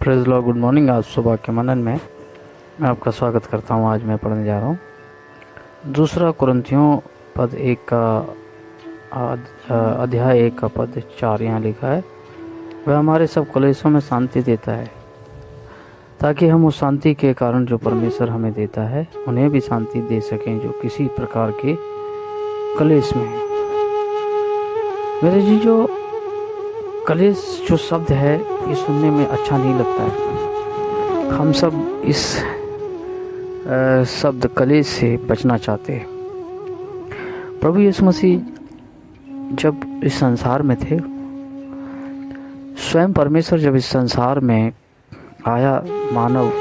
Praise Lord, good morning. आज सुबह के मनन में मैं आपका स्वागत करता हूँ। आज मैं पढ़ने जा रहा हूँ दूसरा कुरिन्थियों पद 1 का अध्याय 1 का पद 4। यहाँ लिखा है, वह हमारे सब कलेशों में शांति देता है ताकि हम उस शांति के कारण जो परमेश्वर हमें देता है उन्हें भी शांति दे सकें जो किसी प्रकार के कलेश में है। मेरे जी, जो कलेश जो शब्द है ये सुनने में अच्छा नहीं लगता है। हम सब इस शब्द कलेश से बचना चाहते हैं। प्रभु यीशु मसीह जब इस संसार में थे, स्वयं परमेश्वर जब इस संसार में आया, मानव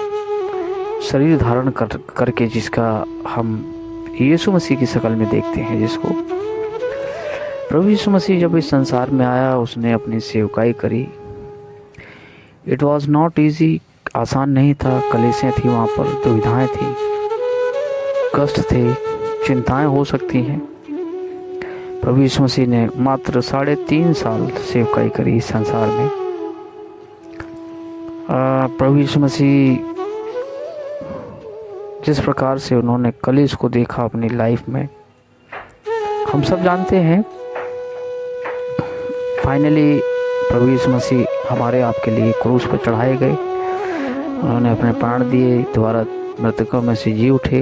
शरीर धारण करके, जिसका हम यीशु मसीह की शक्ल में देखते हैं, जिसको प्रभु यीशु मसीह जब इस संसार में आया, उसने अपनी सेवकाई करी। इट वॉज नॉट ईजी, आसान नहीं था। कलेशें थी, वहाँ पर दुविधाएं थी, कष्ट थे, चिंताएं हो सकती हैं। प्रभु यीशु मसीह ने मात्र 3.5 साल सेवकाई करी इस संसार में। प्रभु यीशु मसीह जिस प्रकार से उन्होंने कलेश को देखा अपनी लाइफ में, हम सब जानते हैं। फाइनली प्रभु यीशु मसीह हमारे आपके लिए क्रूस पर चढ़ाए गए। उन्होंने अपने प्राण दिए, दोबारा मृतकों में से जी उठे।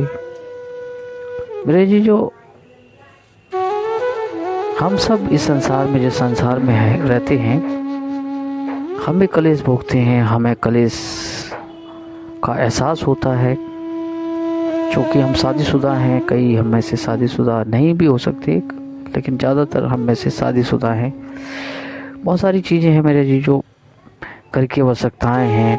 मेरे जी, जो हम सब इस संसार में, जिस संसार में रहते हैं, हम भी कलेश भोगते हैं। हमें कलेश का एहसास होता है क्योंकि हम शादीशुदा हैं। कई हम में से शादीशुदा नहीं भी हो सकते, लेकिन ज़्यादातर हम में से शादीशुदा हैं। बहुत सारी चीज़ें हैं मेरे जी, जो घर की आवश्यकताएं हैं,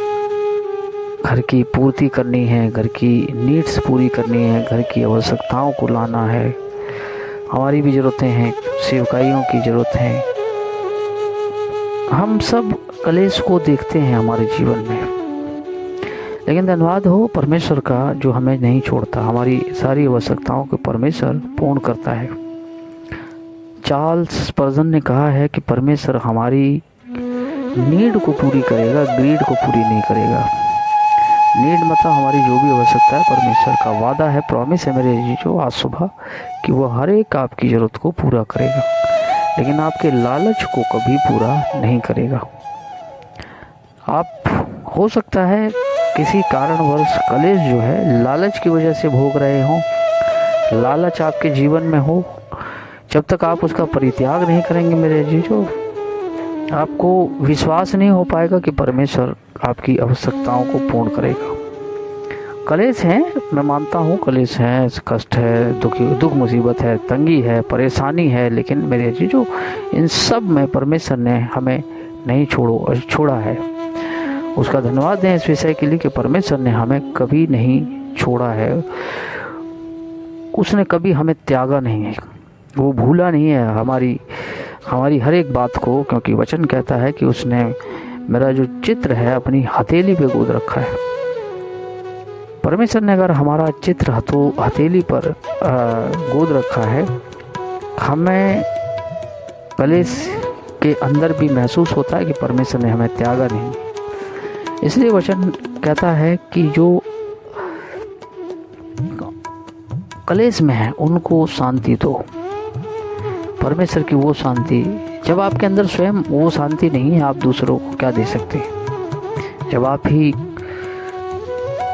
घर की पूर्ति करनी है, घर की नीड्स पूरी करनी है, घर की आवश्यकताओं को लाना है। हमारी भी ज़रूरतें हैं, सेवकाइयों की ज़रूरत है। हम सब कलेश को देखते हैं हमारे जीवन में, लेकिन धन्यवाद हो परमेश्वर का जो हमें नहीं छोड़ता। हमारी सारी आवश्यकताओं को परमेश्वर पूर्ण करता है। चार्ल्स स्पर्जन ने कहा है कि परमेश्वर हमारी नीड को पूरी करेगा, ग्रीड को पूरी नहीं करेगा। नीड मतलब हमारी जो भी आवश्यकता है, परमेश्वर का वादा है, प्रॉमिस है मेरे जी, जो आज सुबह कि वो हर एक आपकी ज़रूरत को पूरा करेगा, लेकिन आपके लालच को कभी पूरा नहीं करेगा। आप हो सकता है किसी कारणवश कलेश जो है लालच की वजह से भोग रहे हों। लालच आपके जीवन में हो, जब तक आप उसका परित्याग नहीं करेंगे मेरे जी, जो आपको विश्वास नहीं हो पाएगा कि परमेश्वर आपकी आवश्यकताओं को पूर्ण करेगा। कलेश हैं, मैं मानता हूँ, कलेश हैं, कष्ट है, दुख मुसीबत है, तंगी है, परेशानी है, लेकिन मेरे जी, जो इन सब में परमेश्वर ने हमें नहीं छोड़ा है। उसका धन्यवाद दें इस विषय के लिए कि परमेश्वर ने हमें कभी नहीं छोड़ा है। उसने कभी हमें त्यागा नहीं है, वो भूला नहीं है हमारी हर एक बात को, क्योंकि वचन कहता है कि उसने मेरा जो चित्र है अपनी हथेली पे गोद रखा है। परमेश्वर ने अगर हमारा चित्र हथेली पर गोद रखा है, हमें कलेश के अंदर भी महसूस होता है कि परमेश्वर ने हमें त्यागा नहीं। इसलिए वचन कहता है कि जो कलेश में है उनको शांति दो। परमेश्वर की वो शांति, जब आपके अंदर स्वयं वो शांति नहीं है, आप दूसरों को क्या दे सकते हैं? जब आप ही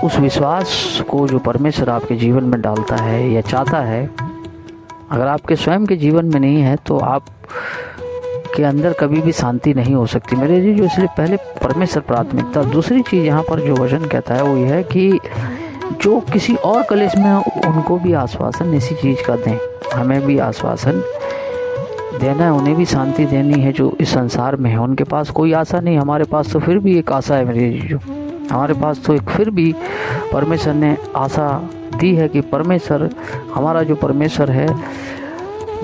उस विश्वास को जो परमेश्वर आपके जीवन में डालता है या चाहता है, अगर आपके स्वयं के जीवन में नहीं है, तो आप के अंदर कभी भी शांति नहीं हो सकती मेरे जी। जो इसलिए पहले परमेश्वर प्राथमिकता। दूसरी चीज़ यहाँ पर जो वचन कहता है वो ये है कि जो किसी और कलेश में हो उनको भी आश्वासन इसी चीज़ का दें। हमें भी आश्वासन देना है, उन्हें भी शांति देनी है जो इस संसार में है। उनके पास कोई आशा नहीं, हमारे पास तो फिर भी एक आशा है मेरे जी। जो हमारे पास तो एक फिर भी परमेश्वर ने आशा दी है कि परमेश्वर, हमारा जो परमेश्वर है,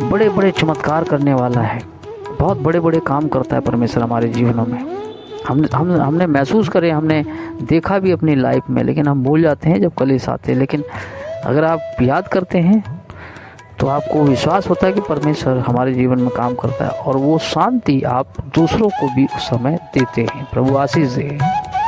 बड़े बड़े चमत्कार करने वाला है। बहुत बड़े बड़े काम करता है परमेश्वर हमारे जीवनों में। हमने महसूस करे, हमने देखा भी अपनी लाइफ में, लेकिन हम भूल जाते हैं जब कलेश आते हैं। लेकिन अगर आप याद करते हैं तो आपको विश्वास होता है कि परमेश्वर हमारे जीवन में काम करता है, और वो शांति आप दूसरों को भी उस समय देते हैं। प्रभु आशीष दे।